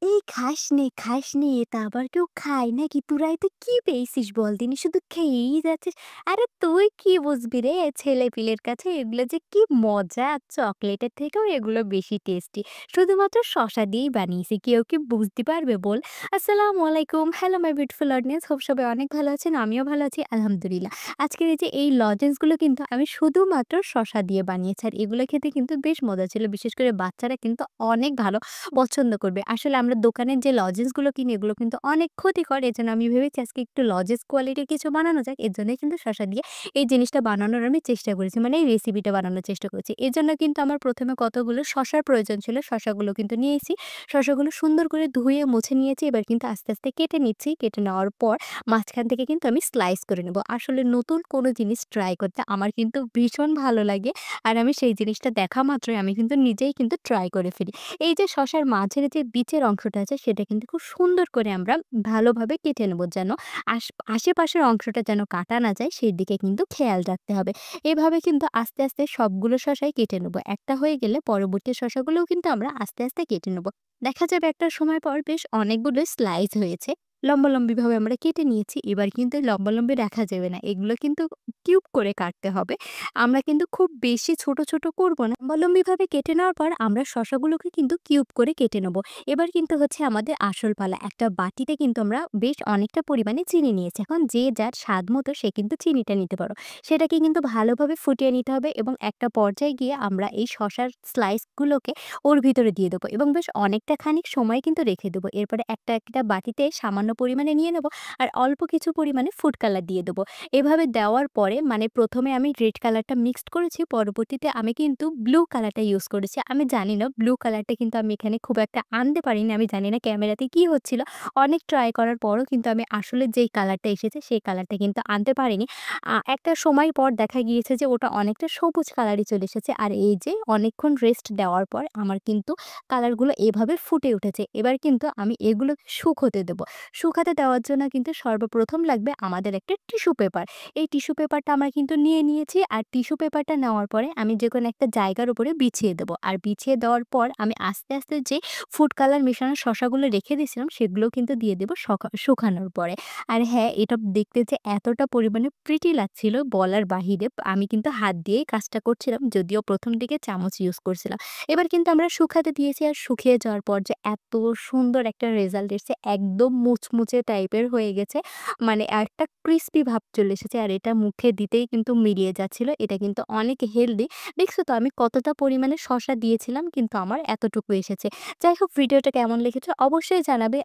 এই খাস নে এটা আবার কেউ খায় নাকি? তোরাই তো কি পেয়েছিস বল দিনি? শুধু খেয়েই যাচ্ছিস। আরে তুই কি বুঝবি রে? ছেলেপিলের কাছে এগুলো যে কি মজা! চকোলেটের থেকেও এগুলো বেশি টেস্টি। শুধুমাত্র শসা দিয়েই বানিয়েছি। কেউ কি বুঝতে পারবে বল? আসসালামু আলাইকুম। Hello my beautiful audience. Hope সবাই অনেক ভালো আছেন। আমিও ভালো আছি আলহামদুলিল্লাহ। আজকের এই যে এই লজেন্সগুলো কিন্তু আমি শুধুমাত্র শসা দিয়ে বানিয়েছি। আর এগুলো খেতে কিন্তু বেশ মজা ছিল। বিশেষ করে বাচ্চারা কিন্তু অনেক ভালো পছন্দ করবে। আসলে আমরা দোকানের যে লজেন্সগুলো কিনি এগুলো কিন্তু অনেক ক্ষতিকর। এজন্য আমি ভেবেছি আজকে একটু লজেন্স কোয়ালিটির কিছু বানানো যাক। এর জন্যই কিন্তু শসা দিয়ে এই জিনিসটা বানানোর আমি চেষ্টা করেছি। মানে এই রেসিপিটা বানানোর চেষ্টা করেছি। এজন্য কিন্তু আমার ১ম এ কতগুলো শসার প্রয়োজন ছিল। শসাগুলো কিন্তু নিয়েছি। শসাগুলো সুন্দর করে ধুয়ে মুছে নিয়েছি। এবার কিন্তু আস্তে, আস্তে কেটে নিচ্ছি। কেটে নেওয়ার পর মাঝখান থেকে কিন্তু আমি স্লাইস করে নেব। আসলে নতুন কোনো জিনিস ট্রাই করতে আমার কিন্তু ভীষণ ভালো লাগে। আর আমি সেই জিনিসটা দেখা মাত্রই আমি কিন্তু নিজেই কিন্তু ট্রাই করে ফেলি। এই যে শসার মাঝের যে বিচের অংশটা আছে সেটা কিন্তু খুব সুন্দর করে আমরা ভালোভাবে কেটে নেব যেন আশেপাশের অংশটা যেন কাটা না যায় সেই দিকে কিন্তু খেয়াল রাখতে হবে। এভাবে কিন্তু আস্তে, আস্তে সবগুলো শসাই কেটে নেব। একটা হয়ে গেলে পরবর্তী শসাগুলোও কিন্তু আমরা আস্তে, আস্তে কেটে নেব। দেখা যাবে একটা সময় পর বেশ অনেকগুলো স্লাইস হয়েছে। লম্বালম্বিভাবে আমরা কেটে নিয়েছি। এবার কিন্তু লম্বালম্বি রাখা যাবে না। এগুলো কিন্তু কিউব করে কাটতে হবে। আমরা কিন্তু খুব বেশি ছোট, ছোট করব না। লম্বালম্বিভাবে কেটে নেওয়ার পর আমরা শসাগুলোকে কিন্তু কিউব করে কেটে নেব। এবার কিন্তু হচ্ছে আমাদের আসল পালা। একটা বাটিতে কিন্তু আমরা বেশ অনেকটা পরিমাণে চিনি নিয়েছি। এখন যে যার স্বাদ মতো সে কিন্তু চিনিটা নিতে পারো। সেটাকে কিন্তু ভালোভাবে ফুটিয়ে নিতে হবে এবং একটা পর্যায়ে গিয়ে আমরা এই শসার স্লাইস গুলোকে ওর ভিতরে দিয়ে দেবো এবং বেশ অনেকটা খানিক সময় কিন্তু রেখে দেবো। এরপরে একটা, একটা বাটিতে সামান্য পরিমাণে নিয়ে নেব আর অল্প কিছু পরিমাণে ফুড কালার দিয়ে দেবো। এভাবে দেওয়ার পরে মানে ১ম এ আমি রেড কালারটা মিক্সড করেছি। পরবর্তীতে আমি কিন্তু ব্লু কালারটা ইউজ করেছি। আমি জানি না ব্লু কালারটা কিন্তু আমি এখানে খুব একটা আনতে পারিনি। আমি জানি না ক্যামেরাতে কি হচ্ছিল। অনেক ট্রাই করার পরও কিন্তু আমি আসলে যেই কালারটা এসেছে সেই কালারটা কিন্তু আনতে পারিনি। একটা সময় পর দেখা গিয়েছে যে ওটা অনেকটা সবুজ কালারে চলে এসেছে। আর এই যে অনেকক্ষণ রেস্ট দেওয়ার পর আমার কিন্তু কালারগুলো এভাবে ফুটে উঠেছে। এবার কিন্তু আমি এগুলোকে শুকোতে দেব। শুকাতে দেওয়ার জন্য কিন্তু সর্বপ্রথম লাগবে আমাদের একটা টিস্যু পেপার। এই টিস্যু পেপারটা আমরা কিন্তু নিয়ে নিয়েছি। আর টিস্যু পেপারটা নেওয়ার পরে আমি যেকোনো একটা জায়গার উপরে বিছিয়ে দেব। আর বিছিয়ে দেওয়ার পর আমি আস্তে, আস্তে যে ফুড কালার মেশানো শসাগুলো রেখে দিয়েছিলাম সেগুলোও কিন্তু দিয়ে দেব শুকানোর পরে। আর হ্যাঁ, এটা দেখতে যে এতটা পরিমাণে প্রিটি লাগছিল বলার বাহিরে। আমি কিন্তু হাত দিয়েই কাজটা করছিলাম। যদিও ১ম দিকে চামচ ইউজ করছিলাম। এবার কিন্তু আমরা শুকাতে দিয়েছি আর শুকিয়ে যাওয়ার পর যে এত সুন্দর একটা রেজাল্ট এসেছে একদম মুচমুচে টাইপের হয়ে গেছে। মানে একটা ক্রিসপি ভাব চলে এসেছে আর এটা মুখে দিতেই কিন্তু মিলিয়ে যাচ্ছিল। এটা কিন্তু অনেক হেলদি। দেখছো তো আমি কতটা পরিমাণে শসা দিয়েছিলাম কিন্তু আমার এতটুকু এসেছে। যাই হোক ভিডিওটা কেমন লেগেছে অবশ্যই জানাবে।